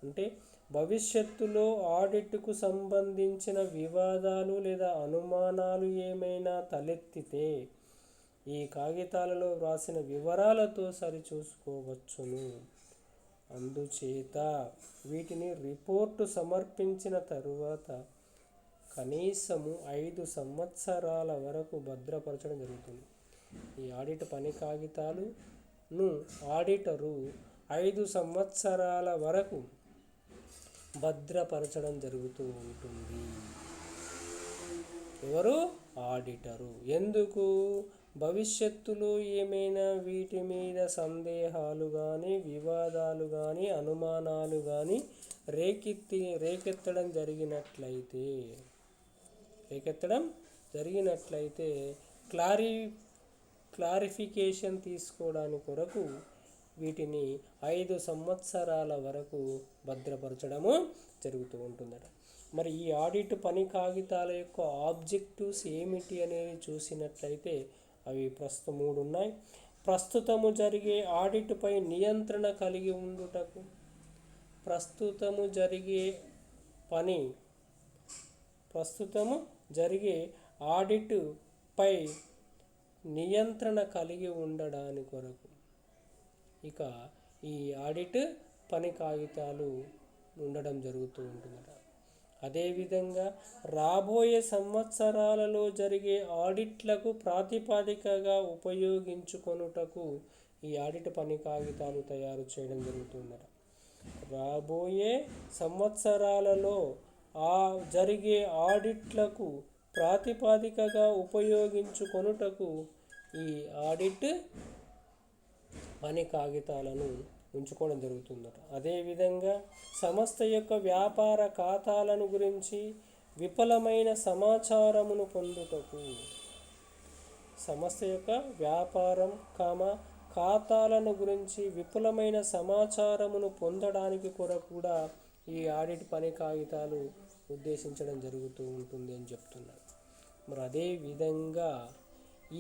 అంటే, భవిష్యత్తులో ఆడిట్కు సంబంధించిన వివాదాలు లేదా అనుమానాలు ఏమైనా తలెత్తితే ఈ కాగితాలలో వ్రాసిన వివరాలతో సరిచూసుకోవచ్చును. అందుచేత వీటిని రిపోర్టు సమర్పించిన తరువాత కనీసము 5 సంవత్సరాల వరకు భద్రపరచడం జరుగుతుంది. ఈ ఆడిట్ పని కాగితాలను ఆడిటరు 5 సంవత్సరాల వరకు భద్రపరచడం జరుగుతూ ఉంటుంది. ఎవరు? ఆడిటరు. ఎందుకు? భవిష్యత్తులో ఏమైనా వీటి మీద సందేహాలు కానీ, వివాదాలు కానీ, అనుమానాలు కానీ రేకెత్తడం జరిగినట్లయితే క్లారిఫికేషన్ తీసుకోవడానికి కొరకు వీటిని 5 సంవత్సరాల వరకు భద్రపరచడము జరుగుతూ ఉంటుందట. మరి ఈ ఆడిట్ పని కాగితాల యొక్క ఆబ్జెక్టివ్స్ ఏమిటి అనేది చూసినట్లయితే అవి ప్రస్తుతం 3 ఉన్నాయి. ప్రస్తుతము జరిగే ఆడిట్పై నియంత్రణ కలిగి ఉండుటకు, ప్రస్తుతము జరిగే ఆడిట్ పై నియంత్రణ కలిగి ఉండడాని కొరకు ఇక ఈ ఆడిట్ పని కాగితాలు ఉండడం జరుగుతూ ఉంటుందట. అదేవిధంగా రాబోయే సంవత్సరాలలో జరిగే ఆడిట్లకు ప్రాతిపదికగా ఉపయోగించుకొనుటకు ఈ ఆడిట్ పని కాగితాలు తయారు చేయడం జరుగుతుందట. రాబోయే సంవత్సరాలలో జరిగే ఆడిట్లకు ప్రాతిపదికగా ఉపయోగించుకొనుటకు ఈ ఆడిట్ పని కాగితాలను ఉంచుకోవడం జరుగుతుందట. అదేవిధంగా సంస్థ యొక్క వ్యాపార ఖాతాలను గురించి విపులమైన సమాచారమును పొందుటకు, సంస్థ యొక్క వ్యాపారం ఖాతాలను గురించి విపులమైన సమాచారమును పొందడానికి కూడా ఈ ఆడిట్ పని కాగితాలు ఉద్దేశించడం జరుగుతూ ఉంటుంది అని చెప్తున్నారు. మరి అదేవిధంగా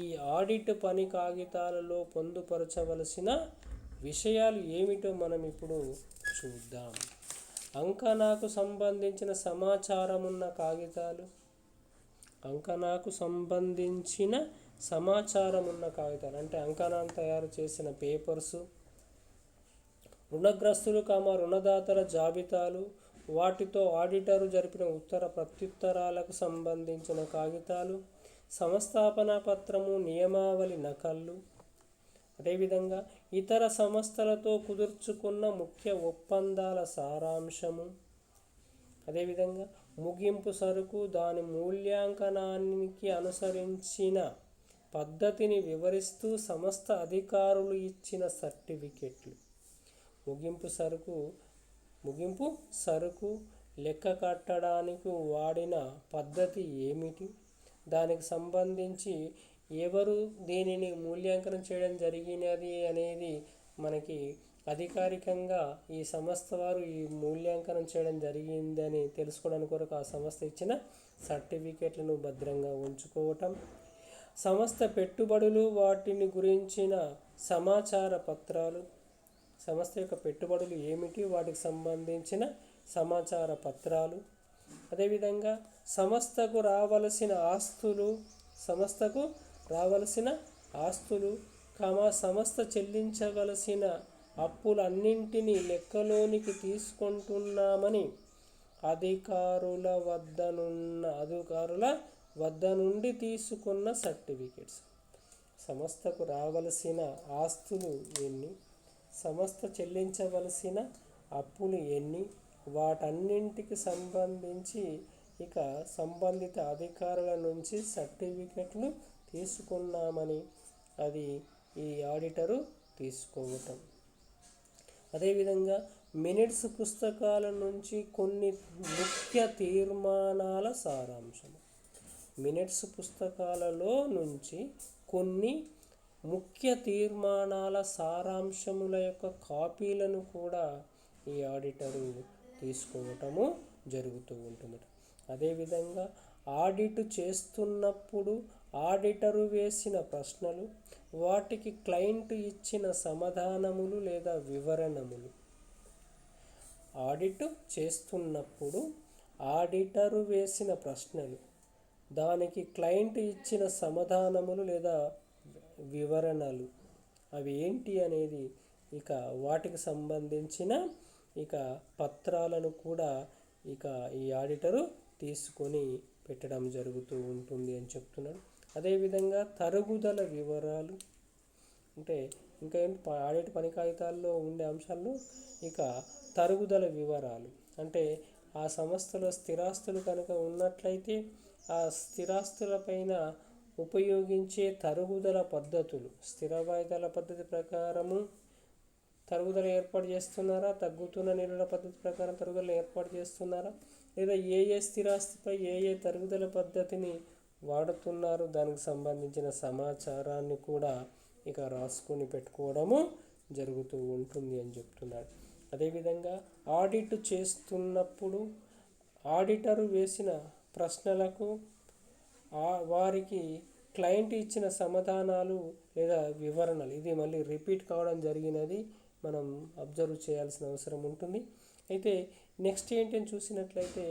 ఈ ఆడిట్ పని కాగితాలలో పొందుపరచవలసిన విషయాలు ఏమిటో మనం ఇప్పుడు చూద్దాం. అంకణకు సంబంధించిన సమాచారం ఉన్న కాగితాలు, అంటే అంకణాన్ని తయారు చేసిన పేపర్సు, రుణగ్రస్తులు రుణదాతల జాబితాలు, వాటితో ఆడిటరు జరిపిన ఉత్తర ప్రత్యుత్తరాలకు సంబంధించిన కాగితాలు, సంస్థాపన పత్రము, నియమావళి నకళ్ళు, అదేవిధంగా ఇతర సంస్థలతో కుదుర్చుకున్న ముఖ్య ఒప్పందాల సారాంశము, అదేవిధంగా ముగింపు సరుకు దాని మూల్యాంకనానికి అనుసరించిన పద్ధతిని వివరిస్తూ సంస్థ అధికారులు ఇచ్చిన సర్టిఫికెట్లు, ముగింపు సరుకు లెక్క కట్టడానికి వాడిన పద్ధతి ఏమిటి, దానికి సంబంధించి ఎవరు దీనిని మూల్యాంకనం చేయడం జరిగినది అనేది మనకి అధికారికంగా ఈ సంస్థ వారు ఈ మూల్యాంకనం చేయడం జరిగిందని తెలుసుకోవడానికి కొరకు ఆ సంస్థ ఇచ్చిన సర్టిఫికెట్లను భద్రంగా ఉంచుకోవటం, సంస్థ పెట్టుబడులు వాటిని గురించిన సమాచార పత్రాలు, సంస్థ యొక్క పెట్టుబడులు ఏమిటి వాటికి సంబంధించిన సమాచార పత్రాలు, అదేవిధంగా సంస్థకు రావలసిన ఆస్తులు సంస్థ చెల్లించవలసిన అప్పులన్నింటినీ లెక్కలోనికి తీసుకుంటున్నామని అధికారుల వద్ద నుండి తీసుకున్న సర్టిఫికెట్స్, సంస్థకు రావలసిన ఆస్తులు ఎన్ని, సంస్థ చెల్లించవలసిన అప్పులు ఎన్ని, వాటన్నింటికి సంబంధించి ఇక సంబంధిత అధికారుల నుంచి సర్టిఫికెట్లు తీసుకున్నామని అది ఈ ఆడిటరు తీసుకోవటం. అదేవిధంగా మినిట్స్ పుస్తకాల నుంచి కొన్ని ముఖ్య తీర్మానాల సారాంశం, మినిట్స్ పుస్తకాలలో నుంచి కొన్ని ముఖ్య తీర్మానాల సారాంశముల యొక్క కాపీలను కూడా ఈ ఆడిటరు తీసుకోవటము జరుగుతూ ఉంటుంది. అదేవిధంగా ఆడిట్ చేస్తున్నప్పుడు ఆడిటరు వేసిన ప్రశ్నలు, వాటికి క్లయింట్ ఇచ్చిన సమాధానములు లేదా వివరణములు, ఆడిట్ చేస్తున్నప్పుడు ఆడిటరు వేసిన ప్రశ్నలు, దానికి క్లయింట్ ఇచ్చిన సమాధానములు లేదా వివరణలు అవి ఏంటి అనేది ఇక వాటికి సంబంధించిన ఇక పత్రాలను కూడా ఇక ఈ ఆడిటరు తీసుకొని పెట్టడం జరుగుతూ ఉంటుంది అని చెప్తున్నాడు. అదేవిధంగా తరుగుదల వివరాలు, అంటే ఇంకా ఏంటి ఆడిట్ పని కాగితాల్లో ఉండే అంశాలు ఇక తరుగుదల వివరాలు, అంటే ఆ సంస్థలో స్థిరాస్తులు కనుక ఉన్నట్లయితే ఆ స్థిరాస్తులపైన ఉపయోగించే తరుగుదల పద్ధతులు, స్థిర వాయిదాల పద్ధతి ప్రకారము తరుగుదల ఏర్పాటు చేస్తున్నారా, తగ్గుతున్న నిలువ పద్ధతి ప్రకారం తరుగుదల ఏర్పాటు చేస్తున్నారా, లేదా ఏ స్థిరాస్తిపై ఏ తరుగుదల పద్ధతిని వాడుతున్నారు, దానికి సంబంధించిన సమాచారాన్ని కూడా ఇక రాసుకొని పెట్టుకోవడము జరుగుతూ ఉంటుంది అని చెప్తున్నాడు. అదేవిధంగా ఆడిట్ చేస్తున్నప్పుడు ఆడిటరు వేసిన ప్రశ్నలకు వారికి క్లయింట్ ఇచ్చిన సమాధానాలు లేదా వివరణలు, ఇది మళ్ళీ రిపీట్ కావడం జరిగినది మనం అబ్జర్వ్ చేయాల్సిన అవసరం ఉంటుంది. అయితే నెక్స్ట్ ఏంటని చూసినట్లయితే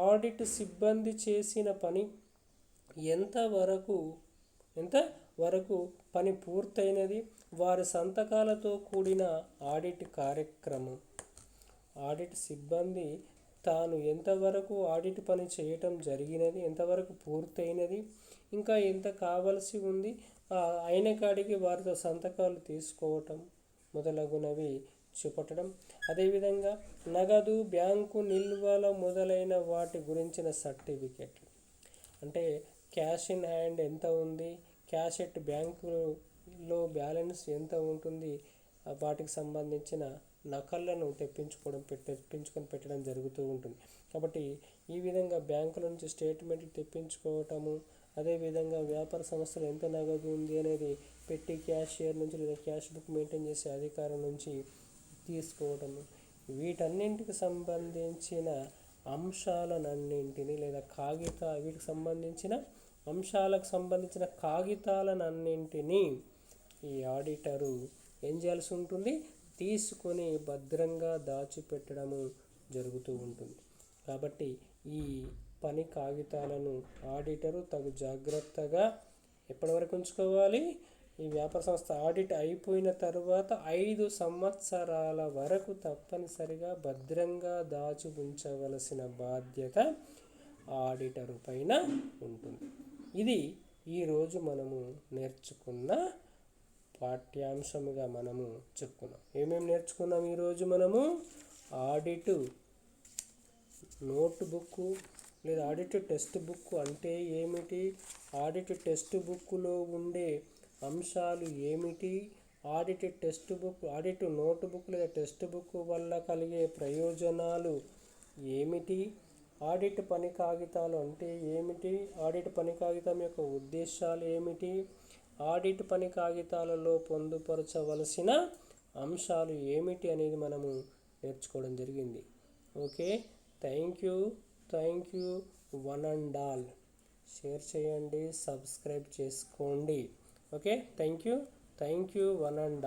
ఆడిట్ సిబ్బంది చేసిన పని ఎంతవరకు పని పూర్తయినది, వారి సంతకాలతో కూడిన ఆడిట్ కార్యక్రమం. ఆడిట్ సిబ్బంది తాను ఎంతవరకు ఆడిట్ పని చేయటం జరిగినది, ఎంతవరకు పూర్తయినది, ఇంకా ఎంత కావలసి ఉంది, అయిన కాడికి వారితో సంతకాలు తీసుకోవటం మొదలగునవి చూపట్టడం. అదేవిధంగా నగదు, బ్యాంకు నిల్వల మొదలైన వాటి గురించిన సర్టిఫికెట్లు, అంటే క్యాష్ ఇన్ హ్యాండ్ ఎంత ఉంది, క్యాష్ ఎట్ బ్యాంకులో బ్యాలెన్స్ ఎంత ఉంటుంది, వాటికి సంబంధించిన నకళ్ళను తెప్పించుకొని పెట్టడం జరుగుతూ ఉంటుంది. కాబట్టి ఈ విధంగా బ్యాంకుల నుంచి స్టేట్మెంట్లు తెప్పించుకోవటము, అదేవిధంగా వ్యాపార సంస్థలు ఎంత నగదు ఉంది అనేది పెట్టి క్యాషియర్ నుంచి లేదా క్యాష్ బుక్ మెయింటైన్ చేసే అధికారం నుంచి తీసుకోవటము, వీటన్నింటికి సంబంధించిన అంశాలన్నింటినీ లేదా వీటికి సంబంధించిన అంశాలకు సంబంధించిన కాగితాలన్నింటినీ ఈ ఆడిటరు ఏం చేయాల్సి ఉంటుంది, తీసుకొని భద్రంగా దాచిపెట్టడము జరుగుతూ ఉంటుంది. కాబట్టి ఈ పని కాగితాలను ఆడిటరు తగు జాగ్రత్తగా ఎప్పటి వరకు ఉంచుకోవాలి, ఈ వ్యాపార సంస్థ ఆడిట్ అయిపోయిన తర్వాత 5 సంవత్సరాల వరకు తప్పనిసరిగా భద్రంగా దాచి ఉంచవలసిన బాధ్యత ఆడిటరు పైన ఉంటుంది. ఇది ఈరోజు మనము నేర్చుకున్న పాఠ్యాంశముగా మనము చెప్పుకున్నాం. ఏమేమి నేర్చుకున్నాం ఈరోజు మనము? ఆడిట్ నోట్ బుక్ లేదా ఆడిట్ టెక్స్ట్ బుక్ అంటే ఏమిటి, ఆడిట్ టెక్స్ట్ బుక్లో ఉండే అంశాలు ఏమిటి, ఆడిట్ నోట్ బుక్ లేదా టెక్స్ట్ బుక్ వల్ల కలిగే ప్రయోజనాలు ఏమిటి, ఆడిట్ పని కాగితాలు అంటే ఏమిటి, ఆడిట్ పని కాగితం యొక్క ఉద్దేశాలు ఏమిటి, ఆడిట్ పని కాగితాలలో పొందుపరచవలసిన అంశాలు ఏమిటి అనేది మనము నేర్చుకోవడం జరిగింది. Okay, thank you one and all. Share చేయండి, సబ్స్క్రైబ్ చేసుకోండి. Okay, thank you one and all.